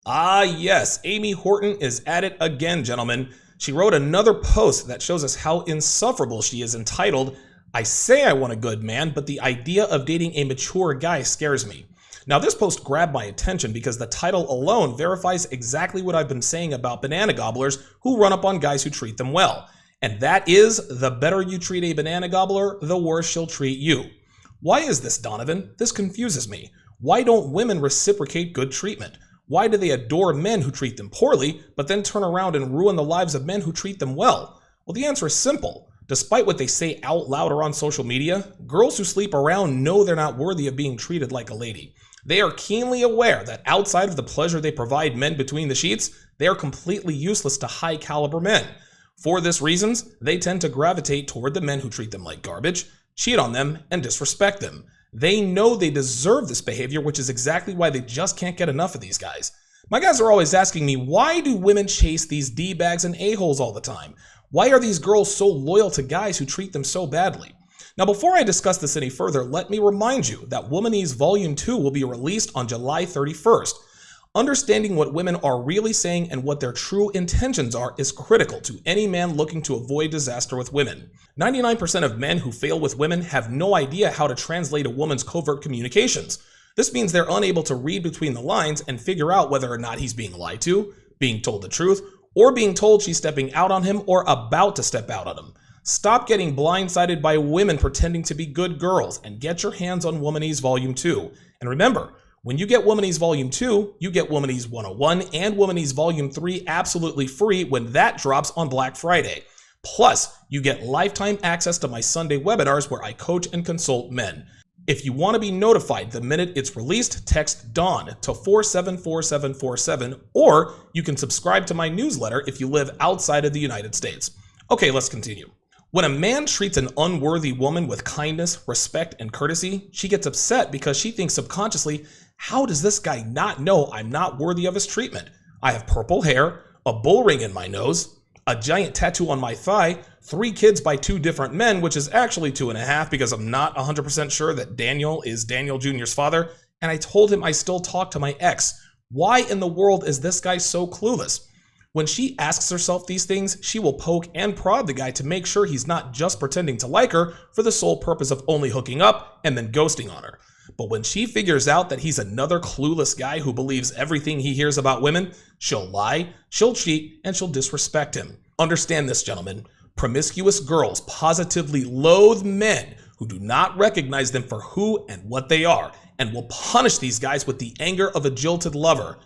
Ah, yes, Amy Horton is at it again, gentlemen. She wrote another post that shows us how insufferable she is, entitled, "I say I want a good man, but the idea of dating a mature guy scares me." Now, this post grabbed my attention because the title alone verifies exactly what I've been saying about banana gobblers who run up on guys who treat them well. And that is, the better you treat a banana gobbler, the worse she'll treat you. Why is this, Donovan? This confuses me. Why don't women reciprocate good treatment? Why do they adore men who treat them poorly, but then turn around and ruin the lives of men who treat them well? Well, the answer is simple. Despite what they say out loud or on social media, girls who sleep around know they're not worthy of being treated like a lady. They are keenly aware that outside of the pleasure they provide men between the sheets, they are completely useless to high-caliber men. For this reasons, they tend to gravitate toward the men who treat them like garbage, cheat on them, and disrespect them. They know they deserve this behavior, which is exactly why they just can't get enough of these guys. My guys are always asking me, why do women chase these D-bags and a-holes all the time? Why are these girls so loyal to guys who treat them so badly? Now, before I discuss this any further, let me remind you that Womanese Volume 2 will be released on July 31st. Understanding what women are really saying and what their true intentions are is critical to any man looking to avoid disaster with women. 99% of men who fail with women have no idea how to translate a woman's covert communications. This means they're unable to read between the lines and figure out whether or not he's being lied to, being told the truth, or being told she's stepping out on him or about to step out on him. Stop getting blindsided by women pretending to be good girls and get your hands on Womanese Volume 2. And remember, when you get Womanese Volume 2, you get Womanese 101 and Womanese Volume 3 absolutely free when that drops on Black Friday. Plus, you get lifetime access to my Sunday webinars where I coach and consult men. If you want to be notified the minute it's released, text DAWN to 474747, or you can subscribe to my newsletter if you live outside of the United States. Okay, let's continue. When a man treats an unworthy woman with kindness, respect, and courtesy, she gets upset because she thinks subconsciously, how does this guy not know I'm not worthy of his treatment? I have purple hair, a bull ring in my nose, a giant tattoo on my thigh, 3 kids by 2 different men, which is actually 2.5 because I'm not 100% sure that Daniel is Daniel Jr.'s father, and I told him I still talk to my ex. Why in the world is this guy so clueless? When she asks herself these things, she will poke and prod the guy to make sure he's not just pretending to like her for the sole purpose of only hooking up and then ghosting on her. But when she figures out that he's another clueless guy who believes everything he hears about women, she'll lie, she'll cheat, and she'll disrespect him. Understand this, gentlemen. Promiscuous girls positively loathe men who do not recognize them for who and what they are, and will punish these guys with the anger of a jilted lover.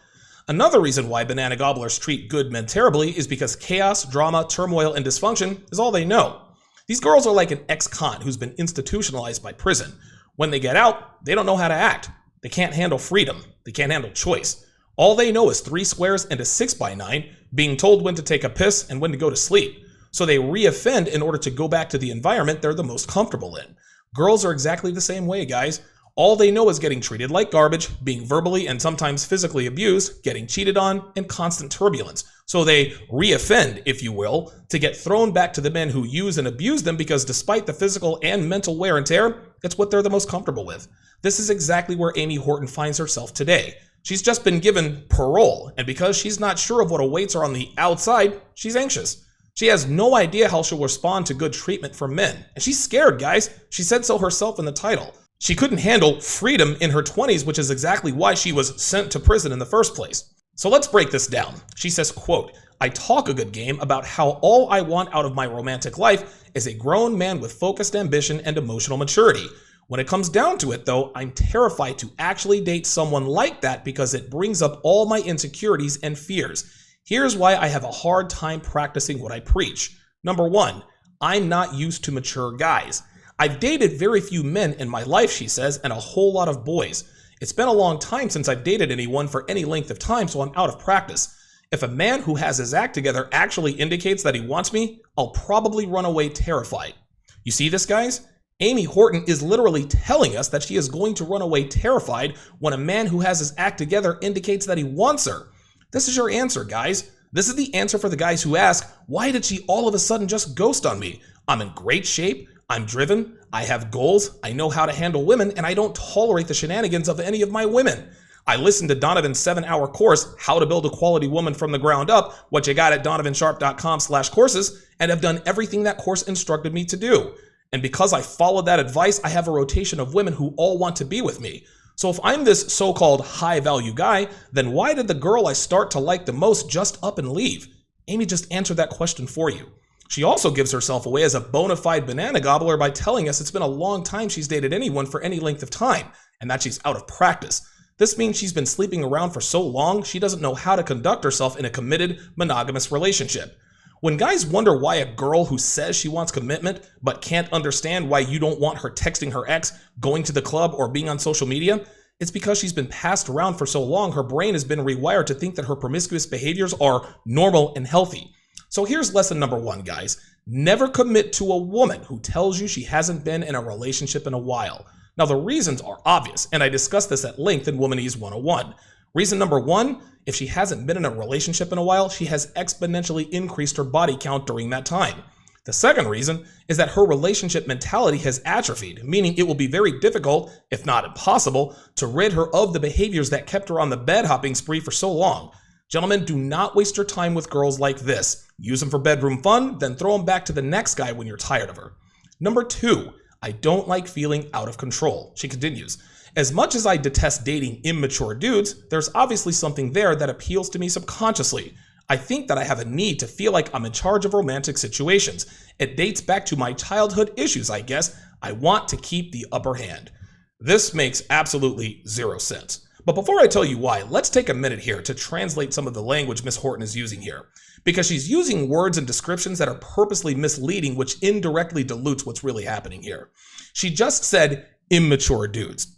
Another reason why banana gobblers treat good men terribly is because chaos, drama, turmoil, and dysfunction is all they know. These girls are like an ex-con who's been institutionalized by prison. When they get out, they don't know how to act. They can't handle freedom. They can't handle choice. All they know is 3 squares and a 6x9, being told when to take a piss and when to go to sleep. So they re-offend in order to go back to the environment they're the most comfortable in. Girls are exactly the same way, guys. All they know is getting treated like garbage, being verbally and sometimes physically abused, getting cheated on, and constant turbulence. So they re-offend, if you will, to get thrown back to the men who use and abuse them because despite the physical and mental wear and tear, it's what they're the most comfortable with. This is exactly where Amy Horton finds herself today. She's just been given parole, and because she's not sure of what awaits her on the outside, she's anxious. She has no idea how she'll respond to good treatment from men. And she's scared, guys. She said so herself in the title. She couldn't handle freedom in her 20s, which is exactly why she was sent to prison in the first place. So let's break this down. She says, quote, "I talk a good game about how all I want out of my romantic life is a grown man with focused ambition and emotional maturity. When it comes down to it, though, I'm terrified to actually date someone like that because it brings up all my insecurities and fears. Here's why I have a hard time practicing what I preach. Number 1, I'm not used to mature guys. I've dated very few men in my life," she says, "and a whole lot of boys. It's been a long time since I've dated anyone for any length of time, so I'm out of practice. If a man who has his act together actually indicates that he wants me, I'll probably run away terrified." You see this, guys? Amy Horton is literally telling us that she is going to run away terrified when a man who has his act together indicates that he wants her. This is your answer, guys. This is the answer for the guys who ask, why did she all of a sudden just ghost on me? I'm in great shape. I'm driven, I have goals, I know how to handle women, and I don't tolerate the shenanigans of any of my women. I listened to Donovan's 7-hour course, How to Build a Quality Woman from the Ground Up, what you got at donovansharpe.com/courses, and have done everything that course instructed me to do. And because I followed that advice, I have a rotation of women who all want to be with me. So if I'm this so-called high-value guy, then why did the girl I start to like the most just up and leave? Amy just answered that question for you. She also gives herself away as a bona fide banana gobbler by telling us it's been a long time she's dated anyone for any length of time, and that she's out of practice. This means she's been sleeping around for so long, she doesn't know how to conduct herself in a committed, monogamous relationship. When guys wonder why a girl who says she wants commitment but can't understand why you don't want her texting her ex, going to the club, or being on social media, it's because she's been passed around for so long her brain has been rewired to think that her promiscuous behaviors are normal and healthy. So here's lesson number 1, guys. Never commit to a woman who tells you she hasn't been in a relationship in a while. Now the reasons are obvious, and I discussed this at length in Womanese 101. Reason number 1, if she hasn't been in a relationship in a while, she has exponentially increased her body count during that time. The second reason is that her relationship mentality has atrophied, meaning it will be very difficult, if not impossible, to rid her of the behaviors that kept her on the bed hopping spree for so long. Gentlemen, do not waste your time with girls like this. Use them for bedroom fun, then throw them back to the next guy when you're tired of her. Number 2, I don't like feeling out of control. She continues, as much as I detest dating immature dudes, there's obviously something there that appeals to me subconsciously. I think that I have a need to feel like I'm in charge of romantic situations. It dates back to my childhood issues, I guess. I want to keep the upper hand. This makes absolutely zero sense. But before I tell you why, let's take a minute here to translate some of the language Miss Horton is using here. Because she's using words and descriptions that are purposely misleading, which indirectly dilutes what's really happening here. She just said immature dudes.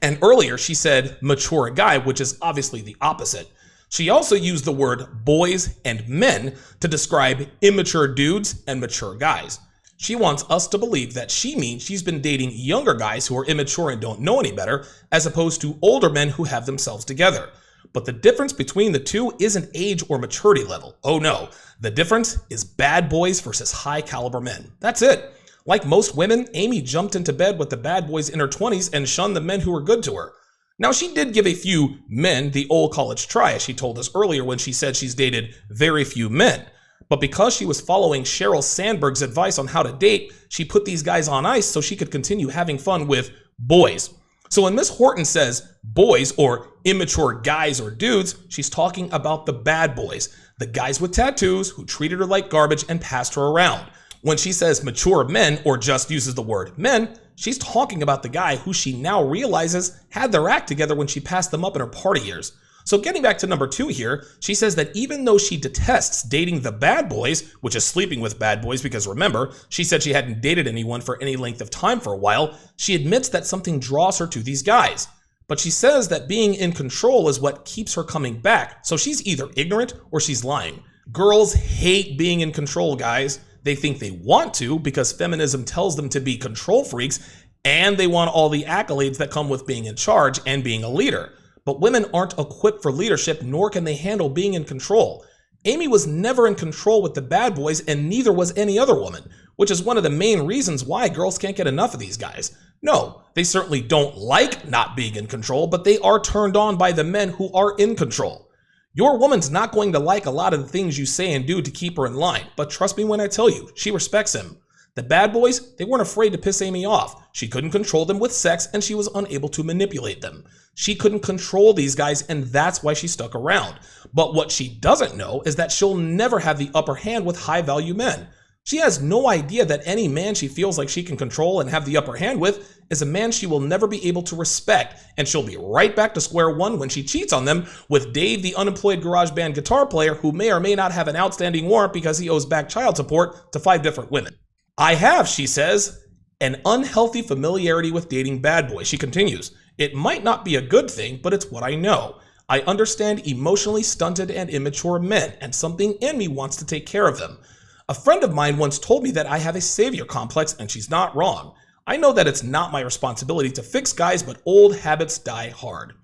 And earlier she said mature guy, which is obviously the opposite. She also used the word boys and men to describe immature dudes and mature guys. She wants us to believe that she means she's been dating younger guys who are immature and don't know any better, as opposed to older men who have themselves together. But the difference between the two isn't age or maturity level. Oh no, the difference is bad boys versus high caliber men. That's it. Like most women, Amy jumped into bed with the bad boys in her 20s and shunned the men who were good to her. Now, she did give a few men the old college try, as she told us earlier when she said she's dated very few men. But because she was following Sheryl Sandberg's advice on how to date, she put these guys on ice so she could continue having fun with boys. So when Miss Horton says boys or immature guys or dudes, she's talking about the bad boys, the guys with tattoos who treated her like garbage and passed her around. When she says mature men or just uses the word men, she's talking about the guy who she now realizes had their act together when she passed them up in her party years. So getting back to number 2 here, she says that even though she detests dating the bad boys, which is sleeping with bad boys, because remember, she said she hadn't dated anyone for any length of time for a while, she admits that something draws her to these guys. But she says that being in control is what keeps her coming back, so she's either ignorant or she's lying. Girls hate being in control, guys. They think they want to because feminism tells them to be control freaks, and they want all the accolades that come with being in charge and being a leader. But women aren't equipped for leadership, nor can they handle being in control. Amy was never in control with the bad boys, and neither was any other woman, which is one of the main reasons why girls can't get enough of these guys. No, they certainly don't like not being in control, but they are turned on by the men who are in control. Your woman's not going to like a lot of the things you say and do to keep her in line, but trust me when I tell you, she respects him. The bad boys, they weren't afraid to piss Amy off. She couldn't control them with sex, and she was unable to manipulate them. She couldn't control these guys, and that's why she stuck around. But what she doesn't know is that she'll never have the upper hand with high-value men. She has no idea that any man she feels like she can control and have the upper hand with is a man she will never be able to respect, and she'll be right back to square one when she cheats on them with Dave, the unemployed garage band guitar player who may or may not have an outstanding warrant because he owes back child support to 5 different women. I have, she says, an unhealthy familiarity with dating bad boys. She continues, it might not be a good thing, but it's what I know. I understand emotionally stunted and immature men, and something in me wants to take care of them. A friend of mine once told me that I have a savior complex, and she's not wrong. I know that it's not my responsibility to fix guys, but old habits die hard.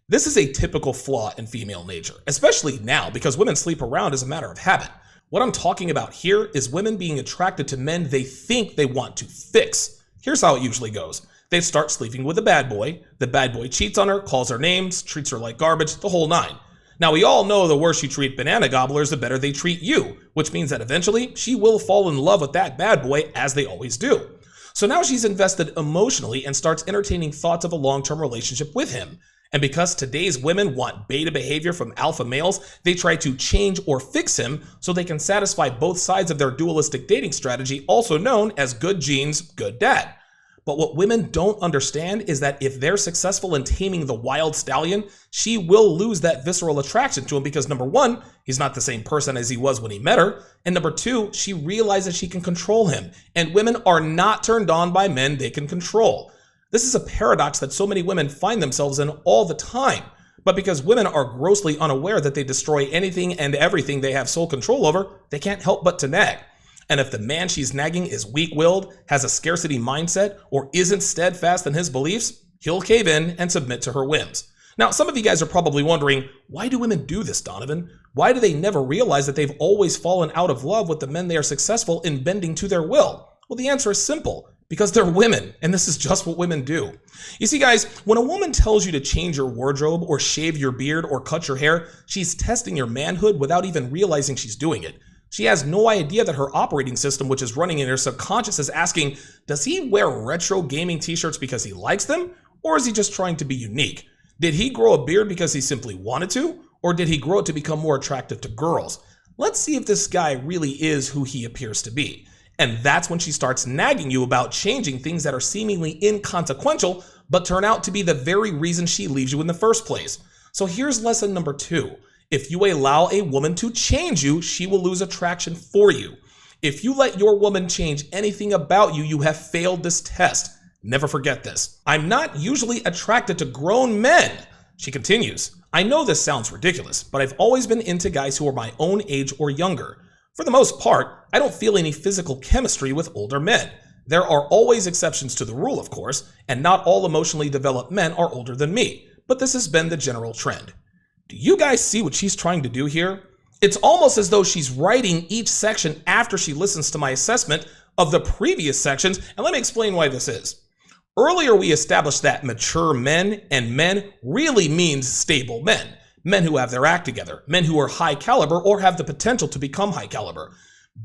This is a typical flaw in female nature, especially now because women sleep around as a matter of habit. What I'm talking about here is women being attracted to men they think they want to fix. Here's how it usually goes. They start sleeping with the bad boy cheats on her, calls her names, treats her like garbage, the whole nine. Now we all know the worse you treat banana gobblers, the better they treat you, which means that eventually she will fall in love with that bad boy, as they always do. So now she's invested emotionally and starts entertaining thoughts of a long-term relationship with him. And because today's women want beta behavior from alpha males, they try to change or fix him so they can satisfy both sides of their dualistic dating strategy, also known as good genes, good dad. But what women don't understand is that if they're successful in taming the wild stallion, she will lose that visceral attraction to him because number one, he's not the same person as he was when he met her. And number two, she realizes she can control him. And women are not turned on by men they can control. This is a paradox that so many women find themselves in all the time. But because women are grossly unaware that they destroy anything and everything they have sole control over, they can't help but to nag. And if the man she's nagging is weak-willed, has a scarcity mindset, or isn't steadfast in his beliefs, he'll cave in and submit to her whims. Now, some of you guys are probably wondering, why do women do this, Donovan? Why do they never realize that they've always fallen out of love with the men they are successful in bending to their will? Well, the answer is simple. Because they're women, and this is just what women do. You see, guys, when a woman tells you to change your wardrobe or shave your beard or cut your hair, she's testing your manhood without even realizing she's doing it. She has no idea that her operating system, which is running in her subconscious, is asking, does he wear retro gaming t-shirts because he likes them? Or is he just trying to be unique? Did he grow a beard because he simply wanted to? Or did he grow it to become more attractive to girls? Let's see if this guy really is who he appears to be. And that's when she starts nagging you about changing things that are seemingly inconsequential, but turn out to be the very reason she leaves you in the first place. So here's lesson number 2. If you allow a woman to change you, she will lose attraction for you. If you let your woman change anything about you, you have failed this test. Never forget this. I'm not usually attracted to grown men. She continues, I know this sounds ridiculous, but I've always been into guys who are my own age or younger. For the most part, I don't feel any physical chemistry with older men. There are always exceptions to the rule, of course, and not all emotionally developed men are older than me, but this has been the general trend. Do you guys see what she's trying to do here? It's almost as though she's writing each section after she listens to my assessment of the previous sections, and let me explain why this is. Earlier, we established that mature men and men really means stable men. Men who have their act together, men who are high caliber or have the potential to become high caliber.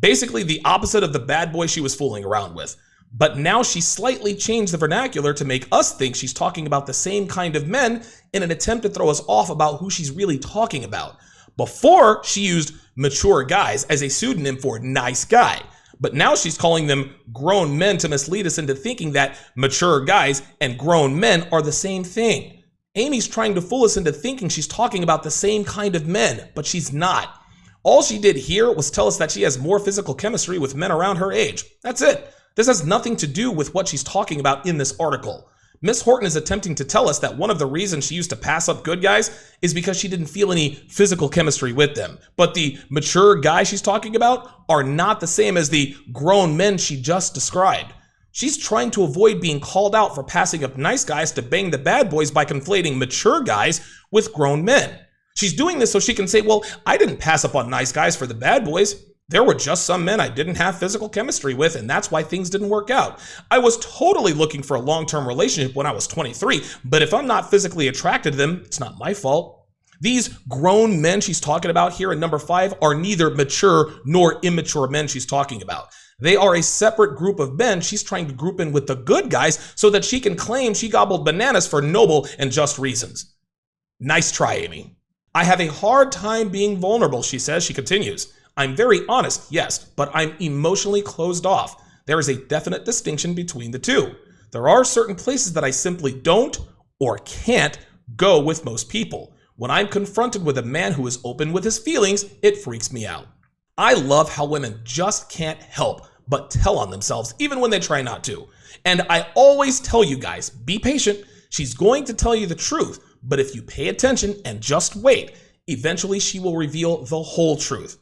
Basically the opposite of the bad boy she was fooling around with. But now she slightly changed the vernacular to make us think she's talking about the same kind of men in an attempt to throw us off about who she's really talking about. Before, she used mature guys as a pseudonym for nice guy. But now she's calling them grown men to mislead us into thinking that mature guys and grown men are the same thing. Amy's trying to fool us into thinking she's talking about the same kind of men, but she's not. All she did here was tell us that she has more physical chemistry with men around her age. That's it. This has nothing to do with what she's talking about in this article. Miss Horton is attempting to tell us that one of the reasons she used to pass up good guys is because she didn't feel any physical chemistry with them. But the mature guys she's talking about are not the same as the grown men she just described. She's trying to avoid being called out for passing up nice guys to bang the bad boys by conflating mature guys with grown men. She's doing this so she can say, well, I didn't pass up on nice guys for the bad boys. There were just some men I didn't have physical chemistry with, and that's why things didn't work out. I was totally looking for a long-term relationship when I was 23, but if I'm not physically attracted to them, it's not my fault. These grown men she's talking about here in number 5 are neither mature nor immature men she's talking about. They are a separate group of men she's trying to group in with the good guys so that she can claim she gobbled bananas for noble and just reasons. Nice try, Amy. I have a hard time being vulnerable, she says. She continues. I'm very honest, yes, but I'm emotionally closed off. There is a definite distinction between the two. There are certain places that I simply don't or can't go with most people. When I'm confronted with a man who is open with his feelings, it freaks me out. I love how women just can't help but tell on themselves, even when they try not to. And I always tell you guys, be patient. She's going to tell you the truth, but if you pay attention and just wait, eventually she will reveal the whole truth.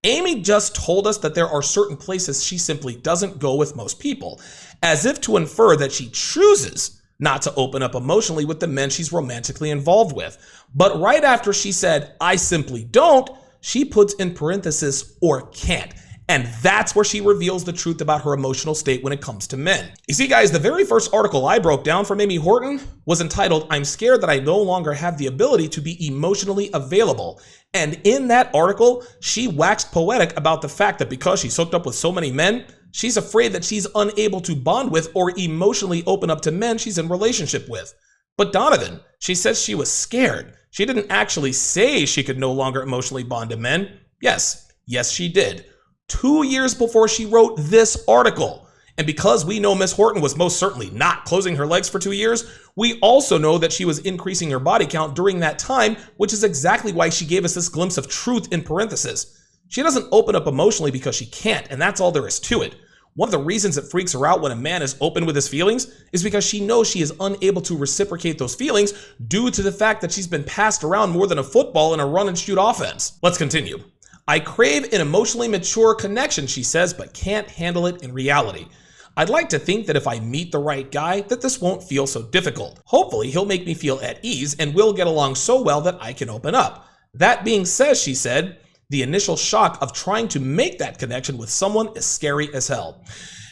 Amy just told us that there are certain places she simply doesn't go with most people, as if to infer that she chooses not to open up emotionally with the men she's romantically involved with. But right after she said, I simply don't, she puts in parenthesis, or can't. And that's where she reveals the truth about her emotional state when it comes to men. You see, guys, the very first article I broke down from Amy Horton was entitled, "I'm scared that I no longer have the ability to be emotionally available." And in that article, she waxed poetic about the fact that because she's hooked up with so many men, she's afraid that she's unable to bond with or emotionally open up to men she's in relationship with. But Donovan, she says she was scared. She didn't actually say she could no longer emotionally bond to men. Yes, she did. 2 years before she wrote this article. And because we know Miss Horton was most certainly not closing her legs for 2 years, we also know that she was increasing her body count during that time, which is exactly why she gave us this glimpse of truth in parentheses. She doesn't open up emotionally because she can't, and that's all there is to it. One of the reasons it freaks her out when a man is open with his feelings is because she knows she is unable to reciprocate those feelings due to the fact that she's been passed around more than a football in a run and shoot offense. Let's continue. "I crave an emotionally mature connection," she says, "but can't handle it in reality. I'd like to think that if I meet the right guy, that this won't feel so difficult. Hopefully, he'll make me feel at ease and we'll get along so well that I can open up. That being said," she said, "the initial shock of trying to make that connection with someone is scary as hell."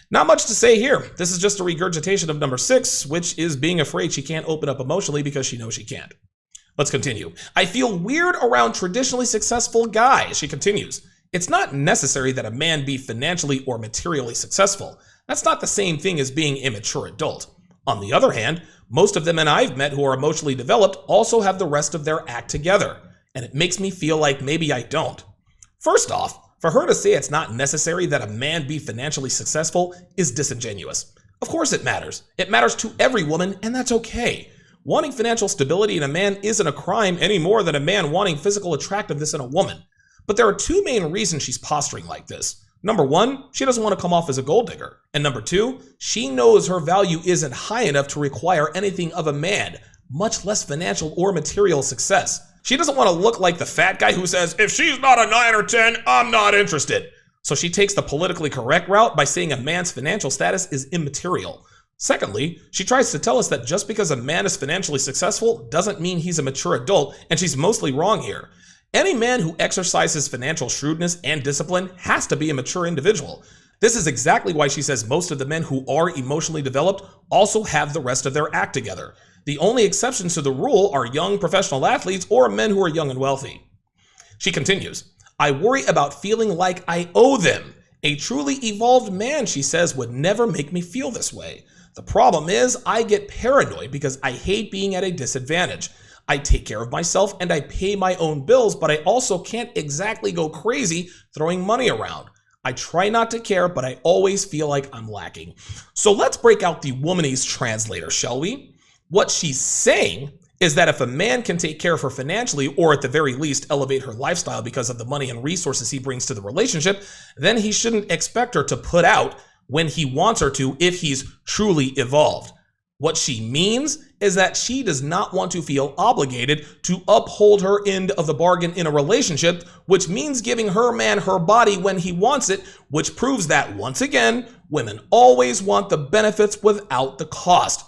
Not much to say here. This is just a regurgitation of number 6, which is being afraid she can't open up emotionally because she knows she can't. Let's continue. "I feel weird around traditionally successful guys," she continues. "It's not necessary that a man be financially or materially successful. That's not the same thing as being a mature adult. On the other hand, most of the men I've met who are emotionally developed also have the rest of their act together, and it makes me feel like maybe I don't." First off, for her to say it's not necessary that a man be financially successful is disingenuous. Of course it matters. It matters to every woman, and that's okay. Wanting financial stability in a man isn't a crime any more than a man wanting physical attractiveness in a woman. But there are 2 main reasons she's posturing like this. Number 1, she doesn't want to come off as a gold digger. And number 2, she knows her value isn't high enough to require anything of a man, much less financial or material success. She doesn't want to look like the fat guy who says, "If she's not a 9 or 10, I'm not interested." So she takes the politically correct route by saying a man's financial status is immaterial. Secondly, she tries to tell us that just because a man is financially successful doesn't mean he's a mature adult, and she's mostly wrong here. Any man who exercises financial shrewdness and discipline has to be a mature individual. This is exactly why she says most of the men who are emotionally developed also have the rest of their act together. The only exceptions to the rule are young professional athletes or men who are young and wealthy. She continues, "I worry about feeling like I owe them. A truly evolved man," she says, "would never make me feel this way. The problem is I get paranoid because I hate being at a disadvantage. I take care of myself and I pay my own bills, but I also can't exactly go crazy throwing money around. I try not to care, but I always feel like I'm lacking." So let's break out the womanese translator, shall we? What she's saying is that if a man can take care of her financially, or at the very least elevate her lifestyle because of the money and resources he brings to the relationship, then he shouldn't expect her to put out when he wants her to if he's truly evolved. What she means is that she does not want to feel obligated to uphold her end of the bargain in a relationship, which means giving her man her body when he wants it, which proves that, once again, women always want the benefits without the cost.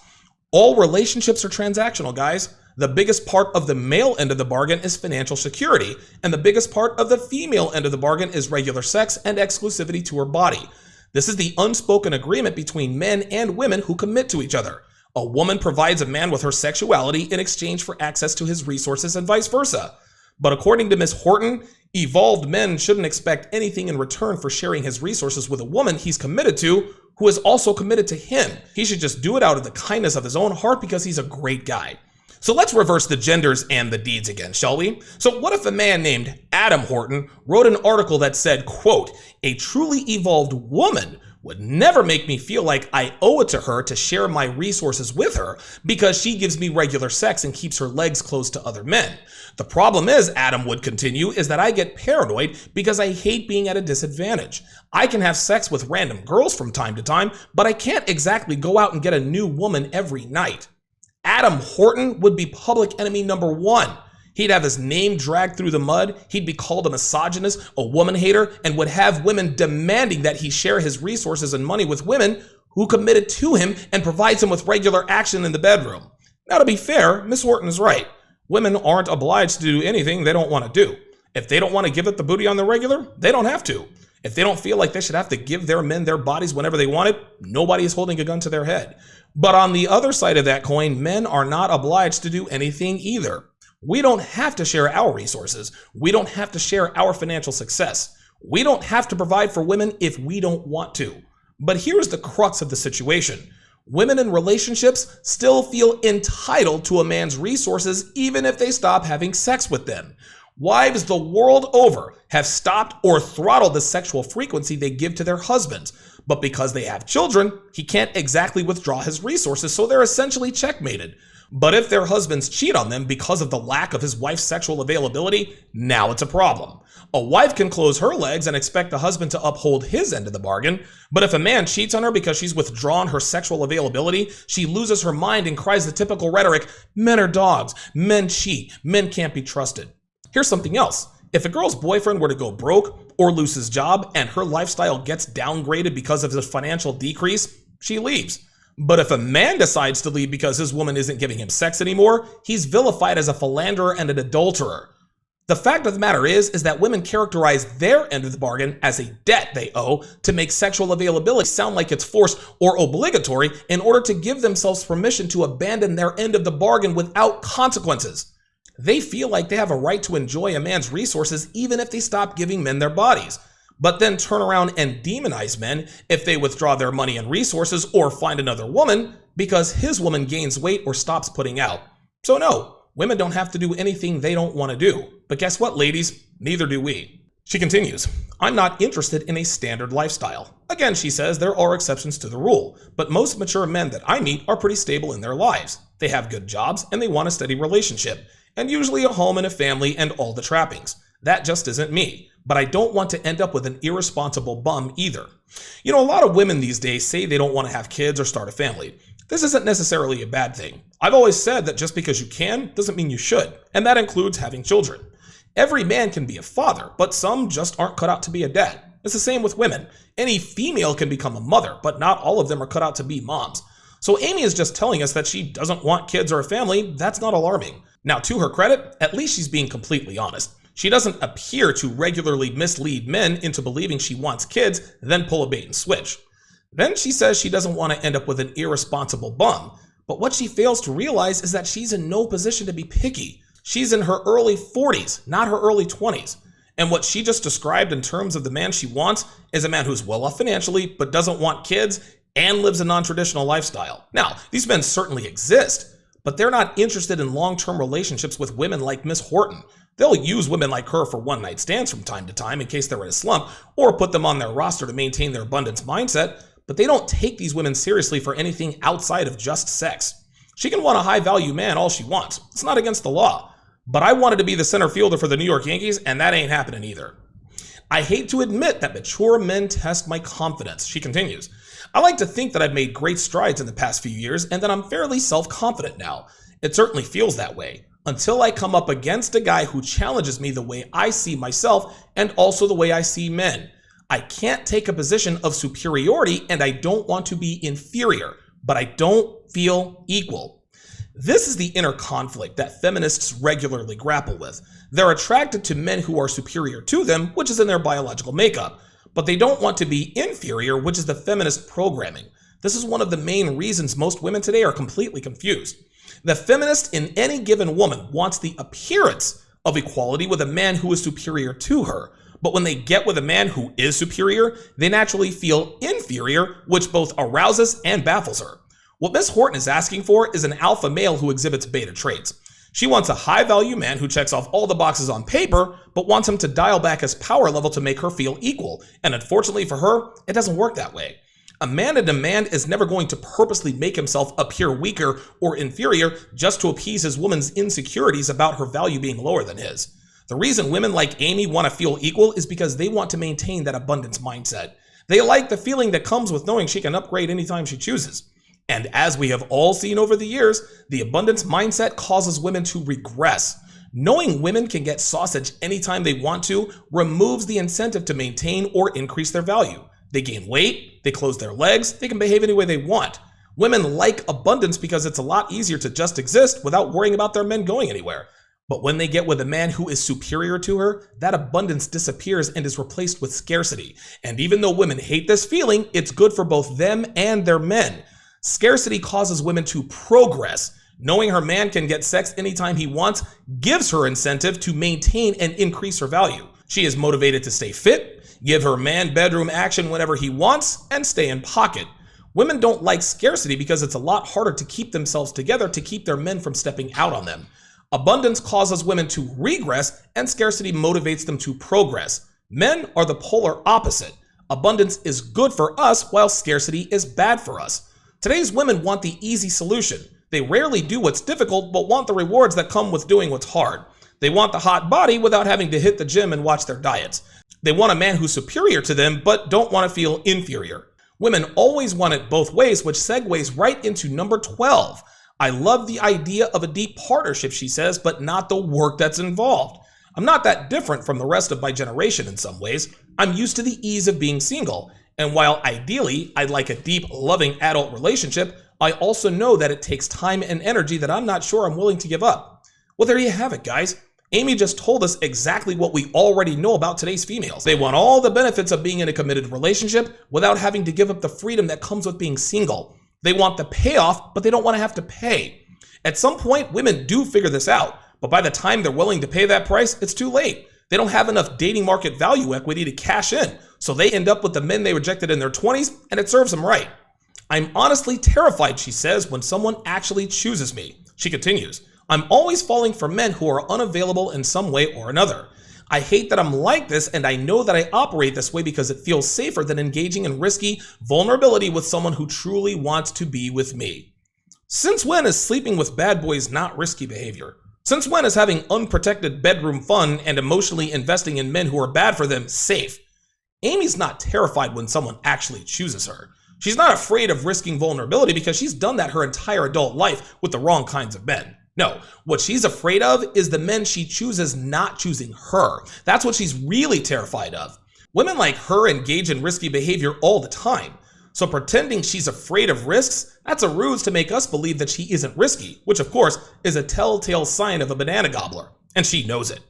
All relationships are transactional, guys. The biggest part of the male end of the bargain is financial security, and the biggest part of the female end of the bargain is regular sex and exclusivity to her body. This is the unspoken agreement between men and women who commit to each other. A woman provides a man with her sexuality in exchange for access to his resources and vice versa. But according to Miss Horton, evolved men shouldn't expect anything in return for sharing his resources with a woman he's committed to, who is also committed to him. He should just do it out of the kindness of his own heart because he's a great guy. So let's reverse the genders and the deeds again, shall we? So what if a man named Adam Horton wrote an article that said, quote, "A truly evolved woman would never make me feel like I owe it to her to share my resources with her because she gives me regular sex and keeps her legs closed to other men. The problem is," Adam would continue, "is that I get paranoid because I hate being at a disadvantage. I can have sex with random girls from time to time, but I can't exactly go out and get a new woman every night." Adam Horton would be public enemy number 1. He'd have his name dragged through the mud, he'd be called a misogynist, a woman hater, and would have women demanding that he share his resources and money with women who committed to him and provides him with regular action in the bedroom. Now, to be fair, Miss Horton is right. Women aren't obliged to do anything they don't want to do. If they don't want to give it the booty on the regular, they don't have to. If they don't feel like they should have to give their men their bodies whenever they want it, nobody is holding a gun to their head. But on the other side of that coin, men are not obliged to do anything either. We don't have to share our resources. We don't have to share our financial success. We don't have to provide for women if we don't want to. But here's the crux of the situation. Women in relationships still feel entitled to a man's resources even if they stop having sex with them. Wives the world over have stopped or throttled the sexual frequency they give to their husbands. But because they have children, he can't exactly withdraw his resources, so they're essentially checkmated. But if their husbands cheat on them because of the lack of his wife's sexual availability, now it's a problem. A wife can close her legs and expect the husband to uphold his end of the bargain, but if a man cheats on her because she's withdrawn her sexual availability, she loses her mind and cries the typical rhetoric, men are dogs, men cheat, men can't be trusted. Here's something else. If a girl's boyfriend were to go broke or lose his job and her lifestyle gets downgraded because of the financial decrease, she leaves. But if a man decides to leave because his woman isn't giving him sex anymore, he's vilified as a philanderer and an adulterer. The fact of the matter is that women characterize their end of the bargain as a debt they owe to make sexual availability sound like it's forced or obligatory in order to give themselves permission to abandon their end of the bargain without consequences. They feel like they have a right to enjoy a man's resources even if they stop giving men their bodies, but then turn around and demonize men if they withdraw their money and resources or find another woman because his woman gains weight or stops putting out. So no, women don't have to do anything they don't want to do. But guess what, ladies? Neither do we. She continues, I'm not interested in a standard lifestyle. Again, she says there are exceptions to the rule, but most mature men that I meet are pretty stable in their lives. They have good jobs and they want a steady relationship, and usually a home and a family and all the trappings. That just isn't me, but I don't want to end up with an irresponsible bum either. You know, a lot of women these days say they don't want to have kids or start a family. This isn't necessarily a bad thing. I've always said that just because you can doesn't mean you should, and that includes having children. Every man can be a father, but some just aren't cut out to be a dad. It's the same with women. Any female can become a mother, but not all of them are cut out to be moms. So Amy is just telling us that she doesn't want kids or a family. That's not alarming. Now, to her credit, at least she's being completely honest. She doesn't appear to regularly mislead men into believing she wants kids, then pull a bait and switch. Then she says she doesn't want to end up with an irresponsible bum. But what she fails to realize is that she's in no position to be picky. She's in her early 40s, not her early 20s. And what she just described in terms of the man she wants is a man who's well off financially, but doesn't want kids and lives a non-traditional lifestyle. Now, these men certainly exist, but they're not interested in long-term relationships with women like Miss Horton. They'll use women like her for one-night stands from time to time in case they're in a slump, or put them on their roster to maintain their abundance mindset, but they don't take these women seriously for anything outside of just sex. She can want a high-value man all she wants. It's not against the law. But I wanted to be the center fielder for the New York Yankees, and that ain't happening either. I hate to admit that mature men test my confidence, she continues. I like to think that I've made great strides in the past few years and that I'm fairly self-confident now. It certainly feels that way, until I come up against a guy who challenges me the way I see myself and also the way I see men. I can't take a position of superiority and I don't want to be inferior, but I don't feel equal. This is the inner conflict that feminists regularly grapple with. They're attracted to men who are superior to them, which is in their biological makeup, but they don't want to be inferior, which is the feminist programming. This is one of the main reasons most women today are completely confused. The feminist in any given woman wants the appearance of equality with a man who is superior to her, but when they get with a man who is superior, they naturally feel inferior, which both arouses and baffles her. What Miss Horton is asking for is an alpha male who exhibits beta traits. She wants a high-value man who checks off all the boxes on paper, but wants him to dial back his power level to make her feel equal. And unfortunately for her, it doesn't work that way. A man in demand is never going to purposely make himself appear weaker or inferior just to appease his woman's insecurities about her value being lower than his. The reason women like Amy want to feel equal is because they want to maintain that abundance mindset. They like the feeling that comes with knowing she can upgrade anytime she chooses. And as we have all seen over the years, the abundance mindset causes women to regress. Knowing women can get sausage anytime they want to removes the incentive to maintain or increase their value. They gain weight, they close their legs, they can behave any way they want. Women like abundance because it's a lot easier to just exist without worrying about their men going anywhere. But when they get with a man who is superior to her, that abundance disappears and is replaced with scarcity. And even though women hate this feeling, it's good for both them and their men. Scarcity causes women to progress. Knowing her man can get sex anytime he wants gives her incentive to maintain and increase her value. She is motivated to stay fit, give her man bedroom action whenever he wants, and stay in pocket. Women don't like scarcity because it's a lot harder to keep themselves together to keep their men from stepping out on them. Abundance causes women to regress, and scarcity motivates them to progress. Men are the polar opposite. Abundance is good for us, while scarcity is bad for us. Today's women want the easy solution. They rarely do what's difficult, but want the rewards that come with doing what's hard. They want the hot body without having to hit the gym and watch their diets. They want a man who's superior to them, but don't want to feel inferior. Women always want it both ways, which segues right into number 12. I love the idea of a deep partnership, she says, but not the work that's involved. I'm not that different from the rest of my generation in some ways. I'm used to the ease of being single. And while ideally I'd like a deep, loving adult relationship, I also know that it takes time and energy that I'm not sure I'm willing to give up. Well, there you have it, guys. Amy just told us exactly what we already know about today's females. They want all the benefits of being in a committed relationship without having to give up the freedom that comes with being single. They want the payoff, but they don't want to have to pay. At some point, women do figure this out, but by the time they're willing to pay that price, it's too late. They don't have enough dating market value equity to cash in, so they end up with the men they rejected in their 20s, and it serves them right. I'm honestly terrified, she says, when someone actually chooses me. She continues, I'm always falling for men who are unavailable in some way or another. I hate that I'm like this, and I know that I operate this way because it feels safer than engaging in risky vulnerability with someone who truly wants to be with me. Since when is sleeping with bad boys not risky behavior? Since when is having unprotected bedroom fun and emotionally investing in men who are bad for them safe? Amy's not terrified when someone actually chooses her. She's not afraid of risking vulnerability because she's done that her entire adult life with the wrong kinds of men. No, what she's afraid of is the men she chooses not choosing her. That's what she's really terrified of. Women like her engage in risky behavior all the time. So pretending she's afraid of risks, that's a ruse to make us believe that she isn't risky, which of course is a telltale sign of a banana gobbler. And she knows it.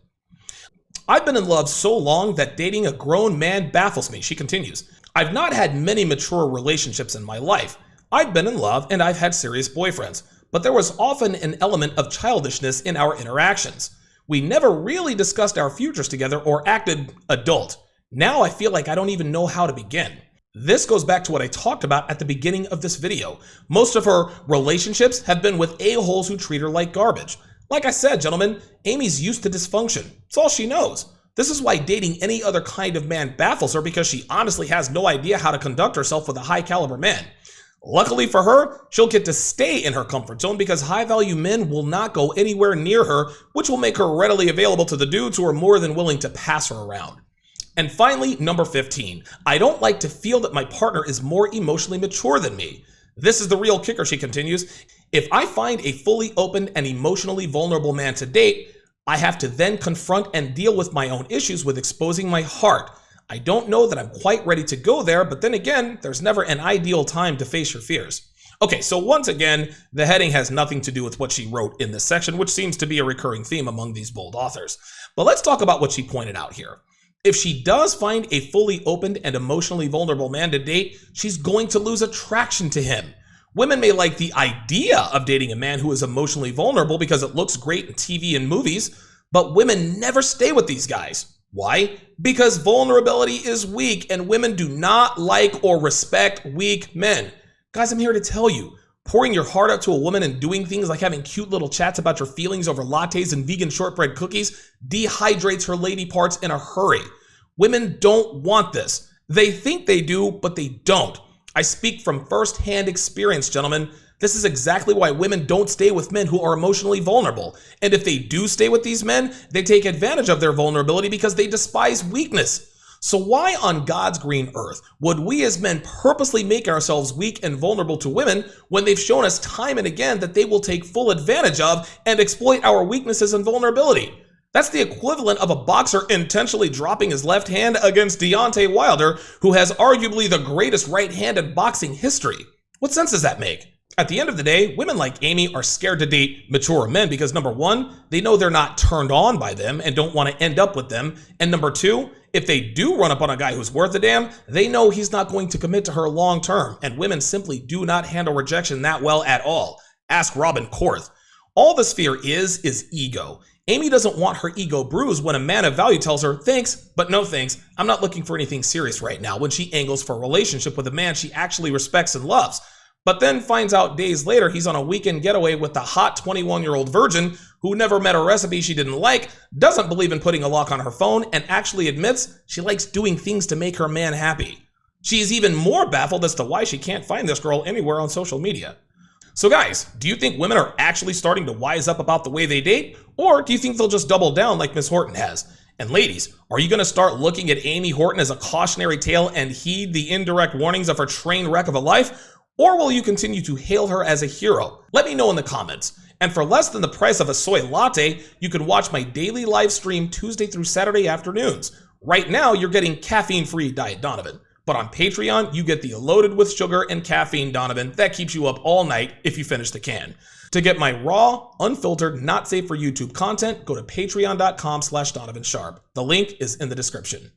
I've been in love so long that dating a grown man baffles me, she continues. I've not had many mature relationships in my life. I've been in love and I've had serious boyfriends. But there was often an element of childishness in our interactions. We never really discussed our futures together or acted adult. Now I feel like I don't even know how to begin. This goes back to what I talked about at the beginning of this video. Most of her relationships have been with a-holes who treat her like garbage. Like I said, gentlemen, Amy's used to dysfunction. It's all she knows. This is why dating any other kind of man baffles her, because she honestly has no idea how to conduct herself with a high caliber man. Luckily for her, she'll get to stay in her comfort zone because high-value men will not go anywhere near her, which will make her readily available to the dudes who are more than willing to pass her around. And finally, number 15. I don't like to feel that my partner is more emotionally mature than me. This is the real kicker, she continues. If I find a fully open and emotionally vulnerable man to date, I have to then confront and deal with my own issues with exposing my heart. I don't know that I'm quite ready to go there, but then again, there's never an ideal time to face your fears. Okay, so once again, the heading has nothing to do with what she wrote in this section, which seems to be a recurring theme among these bold authors. But let's talk about what she pointed out here. If she does find a fully opened and emotionally vulnerable man to date, she's going to lose attraction to him. Women may like the idea of dating a man who is emotionally vulnerable because it looks great in TV and movies, but women never stay with these guys. Why? Because vulnerability is weak and women do not like or respect weak men. Guys, I'm here to tell you, pouring your heart out to a woman and doing things like having cute little chats about your feelings over lattes and vegan shortbread cookies dehydrates her lady parts in a hurry. Women don't want this. They think they do, but they don't. I speak from first-hand experience, gentlemen. This is exactly why women don't stay with men who are emotionally vulnerable. And if they do stay with these men, they take advantage of their vulnerability because they despise weakness. So why on God's green earth would we as men purposely make ourselves weak and vulnerable to women when they've shown us time and again that they will take full advantage of and exploit our weaknesses and vulnerability? That's the equivalent of a boxer intentionally dropping his left hand against Deontay Wilder, who has arguably the greatest right hand in boxing history. What sense does that make? At the end of the day, women like Amy are scared to date mature men because number one, they know they're not turned on by them and don't want to end up with them. And number two, if they do run up on a guy who's worth a damn, they know he's not going to commit to her long term. And women simply do not handle rejection that well at all. Ask Robin Korth. All this fear is ego. Amy doesn't want her ego bruised when a man of value tells her, thanks, but no thanks. I'm not looking for anything serious right now, when she angles for a relationship with a man she actually respects and loves. But then finds out days later he's on a weekend getaway with the hot 21-year-old virgin who never met a recipe she didn't like, doesn't believe in putting a lock on her phone, and actually admits she likes doing things to make her man happy. She is even more baffled as to why she can't find this girl anywhere on social media. So guys, do you think women are actually starting to wise up about the way they date? Or do you think they'll just double down like Miss Horton has? And ladies, are you going to start looking at Amy Horton as a cautionary tale and heed the indirect warnings of her train wreck of a life? Or will you continue to hail her as a hero? Let me know in the comments. And for less than the price of a soy latte, you can watch my daily live stream Tuesday through Saturday afternoons. Right now, you're getting caffeine-free Diet Donovan. But on Patreon, you get the loaded with sugar and caffeine Donovan that keeps you up all night if you finish the can. To get my raw, unfiltered, not safe for YouTube content, go to patreon.com/Donovan Sharpe. The link is in the description.